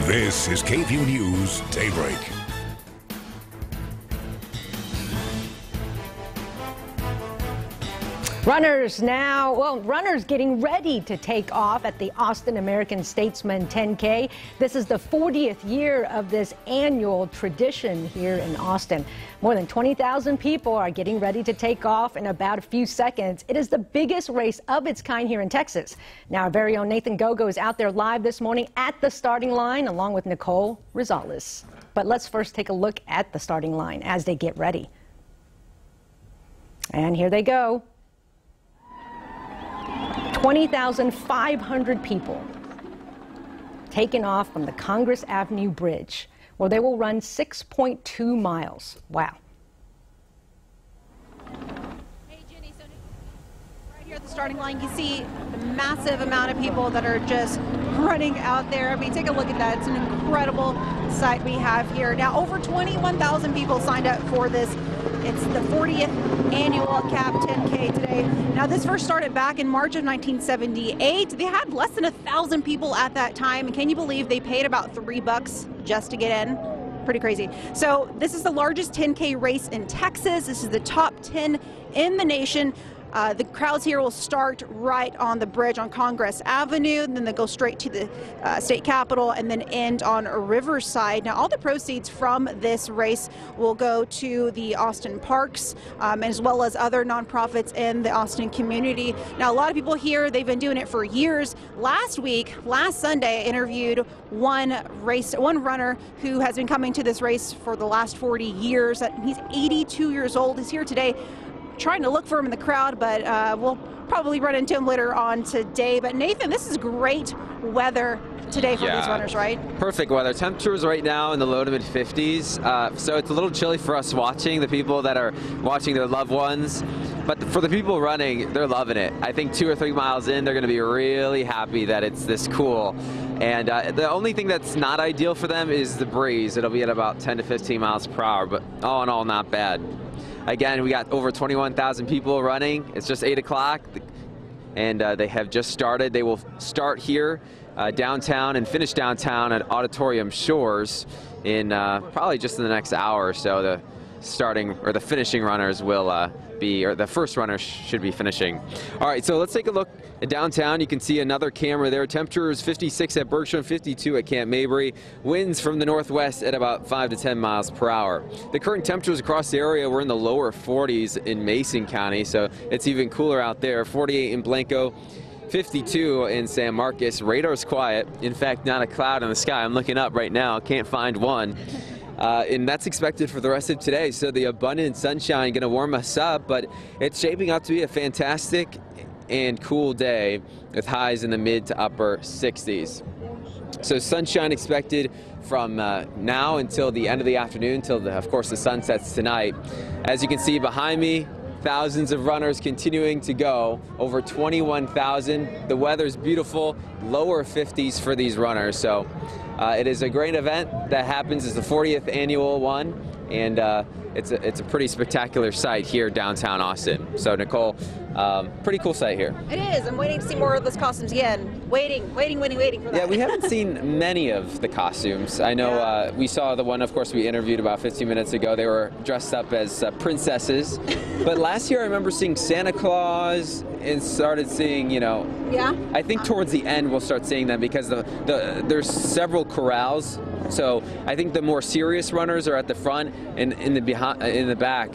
This is KVUE News Daybreak. Runners getting ready to take off at the Austin American Statesman 10K. This is the 40th year of this annual tradition here in Austin. More than 20,000 people are getting ready to take off in about a few seconds. It is the biggest race of its kind here in Texas. Now, our very own Nathan Gogo is out there live this morning at the starting line along with Nicole Rosales. But let's first take a look at the starting line as they get ready. And here they go. 20,500 people taking off from the Congress Avenue Bridge, where they will run 6.2 miles. Wow. Hey, Jenny, so right here at the starting line, you see a massive amount of people that are just running out there. I mean, take a look at that. It's an incredible sight we have here. Now, over 21,000 people signed up for this. It's the 40th annual CAP 10K today. Now, this first started back in March of 1978. They had less than 1,000 people at that time. And can you believe they paid about $3 just to get in? Pretty crazy. So this is the largest 10K race in Texas. This is the top 10 in the nation. The crowds here will start right on the bridge on Congress Avenue, and then they go straight to the state capitol and then end on Riverside. Now, all the proceeds from this race will go to the Austin Parks, as well as other nonprofits in the Austin community. Now, a lot of people here, they've been doing it for years. Last Sunday, I interviewed one runner who has been coming to this race for the last 40 years. He's 82 years old. He's here today. Trying to look for him in the crowd, but we'll probably run into him later on today. But Nathan, this is great weather today for these runners, right? Perfect weather. Temperatures right now in the low to mid 50s, so it's a little chilly for us watching, the people that are watching their loved ones. But for the people running, they're loving it. I think 2 or 3 miles in, they're going to be really happy that it's this cool. And the only thing that's not ideal for them is the breeze. It'll be at about 10 to 15 miles per hour, but all in all, not bad. Again, we got over 21,000 people running. It's just 8 o'clock, and they have just started. They will start here downtown and finish downtown at Auditorium Shores in probably just in the next hour or so. The starting or the finishing runners will or the first runners should be finishing. All right, so let's take a look at downtown. You can see another camera there. Temperature is 56 at Bergstrom, 52 at Camp Mabry. Winds from the northwest at about 5 to 10 miles per hour. The current temperatures across the area were in the lower 40s in Mason County, so it's even cooler out there. 48 in Blanco, 52 in San Marcos. Radar's quiet. In fact, not a cloud in the sky. I'm looking up right now. Can't find one. And that's expected for the rest of today. So the abundant sunshine going to warm us up, but it's shaping up to be a fantastic and cool day with highs in the mid to upper 60s. So sunshine expected from now until the end of the afternoon, until of course the sun sets tonight. As you can see behind me, thousands of runners continuing to go, over 21,000. The weather's beautiful, lower 50s for these runners. So it is a great event that happens. It's the 40th annual one, and it's a pretty spectacular sight here downtown Austin. So Nicole, pretty cool sight here. It is. I'm waiting to see more of those costumes again. Waiting for that. Yeah, we haven't seen many of the costumes. I know we saw the one, of course, we interviewed about 15 minutes ago. They were dressed up as princesses. But last year I remember seeing Santa Claus and started seeing, I think towards the end we'll start seeing them because there's several corrals. So I think the more serious runners are at the front, and in the back,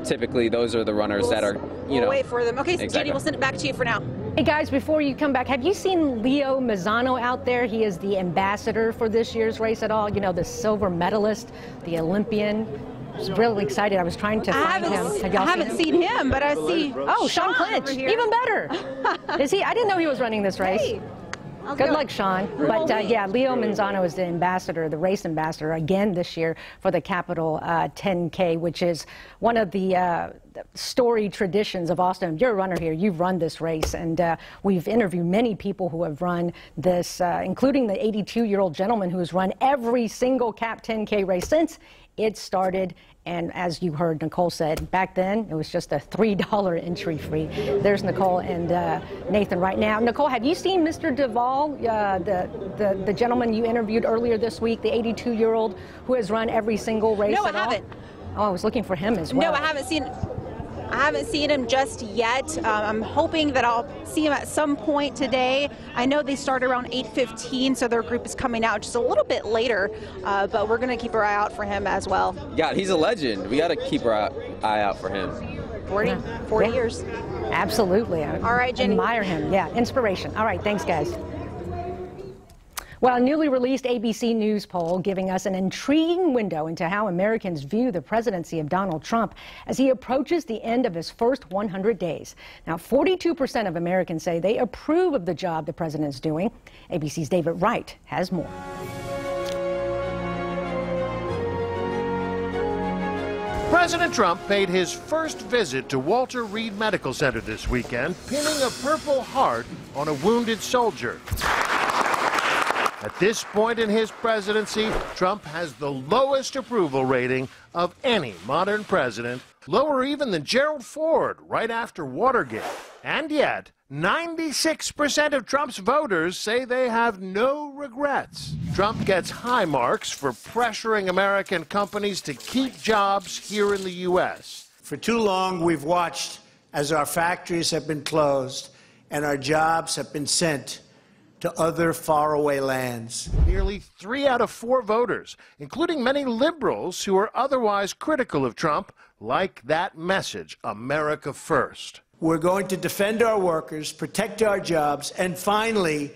typically those are the runners that are, We'll wait for them. Okay, exactly. Jenny, we'll send it back to you for now. Hey guys, before you come back, have you seen Leo Mazzano out there? He is the ambassador for this year's race at all. You know, the silver medalist, the Olympian. I was really excited. I was trying to find him. I haven't seen him, but I see. Oh, Sean Clinch, even better. Is he? I didn't know he was running this race. Hey. Good luck, Sean. But yeah, Leo Mazzano is the ambassador, the race ambassador again this year for the Capital 10K, which is one of the storied traditions of Austin. If you're a runner here, you've run this race, and we've interviewed many people who have run this, including the 82-year-old gentleman who has run every single CAP 10K race since it started. And as you heard Nicole said, back then it was just a $3 entry fee. There's Nicole and Nathan right now. Nicole, have you seen Mr. Duvall, the gentleman you interviewed earlier this week, the 82-year-old who has run every single race? No, I haven't. Oh, I was looking for him as well. No, I haven't seen him just yet. I'm hoping that I'll see him at some point today. I know they start around 8:15, so their group is coming out just a little bit later, but we're going to keep our eye out for him as well. Yeah, he's a legend. We got to keep our eye out for him. 40 years. Absolutely. All right, Jenny. Admire him. Yeah, inspiration. All right, thanks, guys. Well, a newly released ABC News poll giving us an intriguing window into how Americans view the presidency of Donald Trump as he approaches the end of his first 100 days. Now, 42% of Americans say they approve of the job the president is doing. ABC's David Wright has more. President Trump paid his first visit to Walter Reed Medical Center this weekend, pinning a Purple Heart on a wounded soldier. At this point in his presidency, Trump has the lowest approval rating of any modern president, lower even than Gerald Ford right after Watergate. And yet, 96% of Trump's voters say they have no regrets. Trump gets high marks for pressuring American companies to keep jobs here in the U.S. For too long, we've watched as our factories have been closed and our jobs have been sent to other faraway lands. Nearly 3 out of 4 voters, including many liberals who are otherwise critical of Trump, like that message, America First. We're going to defend our workers, protect our jobs, and finally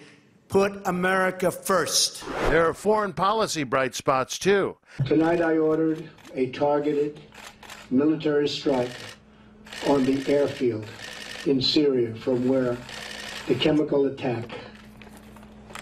put America first. There are foreign policy bright spots, too. Tonight I ordered a targeted military strike on the airfield in Syria from where the chemical attack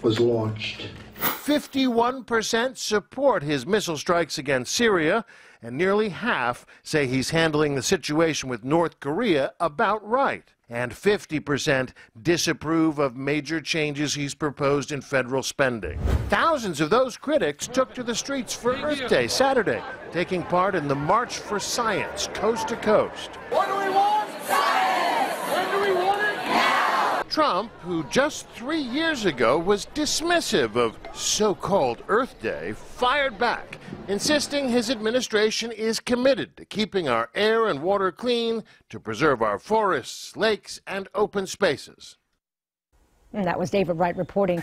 was launched. 51% support his missile strikes against Syria, and nearly half say he's handling the situation with North Korea about right. And 50% disapprove of major changes he's proposed in federal spending. Thousands of those critics took to the streets for Earth Day Saturday, taking part in the March for Science, coast to coast. What do we want? Science! When do we want it? Now! Trump, who just 3 years ago was dismissive of so-called Earth Day, fired back, insisting his administration is committed to keeping our air and water clean, to preserve our forests, lakes, and open spaces. And that was David Wright reporting.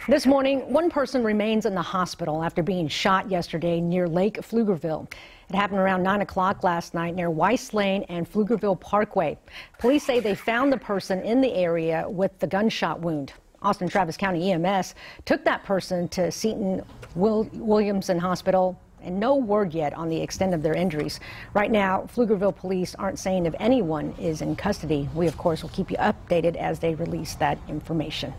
This morning, one person remains in the hospital after being shot yesterday near Lake Pflugerville. It happened around 9 o'clock last night near Weiss Lane and Pflugerville Parkway. Police say they found the person in the area with the gunshot wound. Austin Travis County EMS took that person to Seton Williamson Hospital, and no word yet on the extent of their injuries. Right now, Pflugerville police aren't saying if anyone is in custody. We, of course, will keep you updated as they release that information.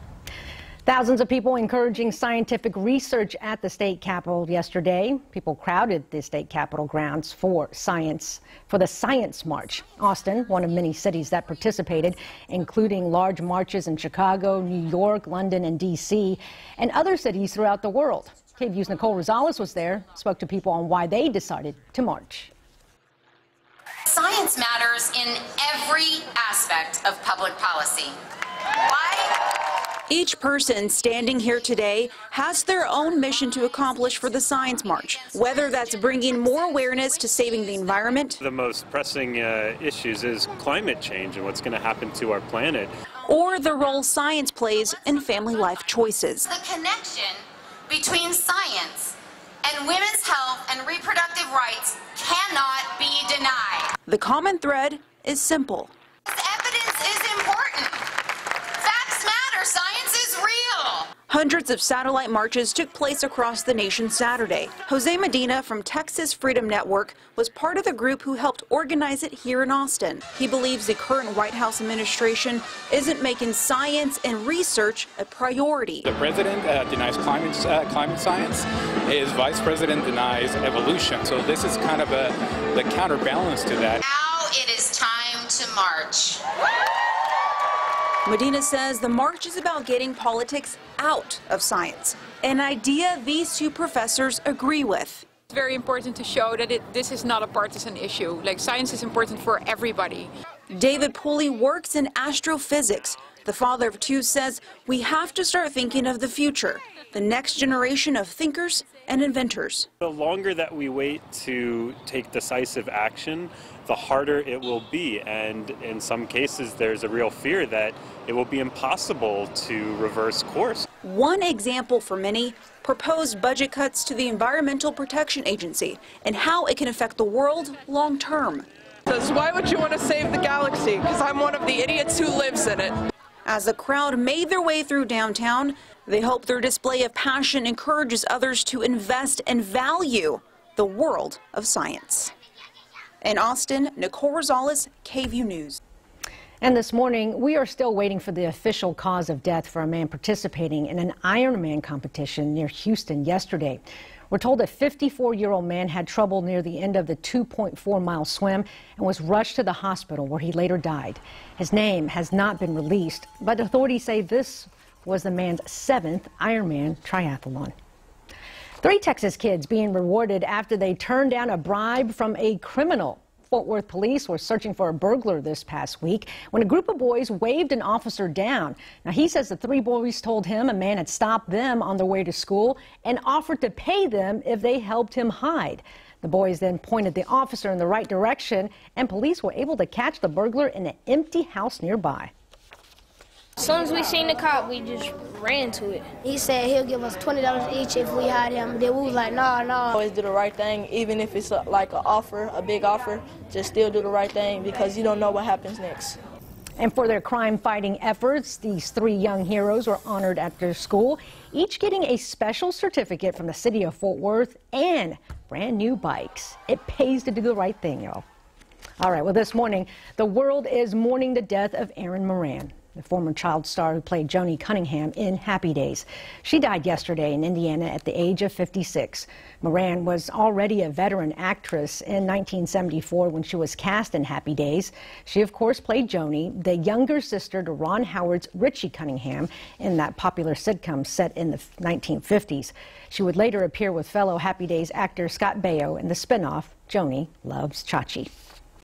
Thousands of people encouraging scientific research at the state capitol yesterday. People crowded the state capitol grounds for the Science March. Austin, one of many cities that participated, including large marches in Chicago, New York, London, and D.C., and other cities throughout the world. KVUE's Nicole Rosales was there, spoke to people on why they decided to march. Science matters in every aspect of public policy. Why? Each person standing here today has their own mission to accomplish for the Science March, whether that's bringing more awareness to saving the environment. The most pressing issues is climate change and what's going to happen to our planet. Or the role science plays in family life choices. The connection between science and women's health and reproductive rights cannot be denied. The common thread is simple. Evidence is important. Facts matter. Science is real. Hundreds of satellite marches took place across the nation Saturday. Jose Medina from Texas Freedom Network was part of the group who helped organize it here in Austin. He believes the current White House administration isn't making science and research a priority. The president denies climate science. His vice president denies evolution. So this is kind of the counterbalance to that. Now it is time to march. Medina says the march is about getting politics out of science, an idea these two professors agree with. very important to show that this is not a partisan issue. Like, science is important for everybody. David Pulley works in astrophysics. The father of two says we have to start thinking of the future, the next generation of thinkers and inventors. The longer that we wait to take decisive action, the harder it will be. And in some cases, there's a real fear that it will be impossible to reverse course. One example for many, proposed budget cuts to the Environmental Protection Agency and how it can affect the world long term. Because why would you want to save the galaxy? Because I'm one of the idiots who lives in it. As the crowd made their way through downtown, they hope their display of passion encourages others to invest and value the world of science. In Austin, Nicole Rosales, KVUE News. And this morning, we are still waiting for the official cause of death for a man participating in an Ironman competition near Houston yesterday. We're told a 54-year-old man had trouble near the end of the 2.4-mile swim and was rushed to the hospital where he later died. His name has not been released, but authorities say this was the man's 7th Ironman triathlon. 3 Texas kids being rewarded after they turned down a bribe from a criminal. Fort Worth police were searching for a burglar this past week when a group of boys waved an officer down. Now, he says the 3 boys told him a man had stopped them on their way to school and offered to pay them if they helped him hide. The boys then pointed the officer in the right direction, and police were able to catch the burglar in an empty house nearby. As soon as we seen the cop, we just ran to it. He said he'll give us $20 each if we hide him. Then we was like, nah. Always do the right thing, even if it's like an offer, a big offer, just still do the right thing because you don't know what happens next. And for their crime-fighting efforts, these 3 young heroes were honored after school, each getting a special certificate from the city of Fort Worth and brand new bikes. It pays to do the right thing, y'all. All right, well, this morning, the world is mourning the death of Erin Moran, the former child star who played Joni Cunningham in Happy Days. She died yesterday in Indiana at the age of 56. Moran was already a veteran actress in 1974 when she was cast in Happy Days. She, of course, played Joni, the younger sister to Ron Howard's Richie Cunningham in that popular sitcom set in the 1950s. She would later appear with fellow Happy Days actor Scott Baio in the spinoff Joni Loves Chachi.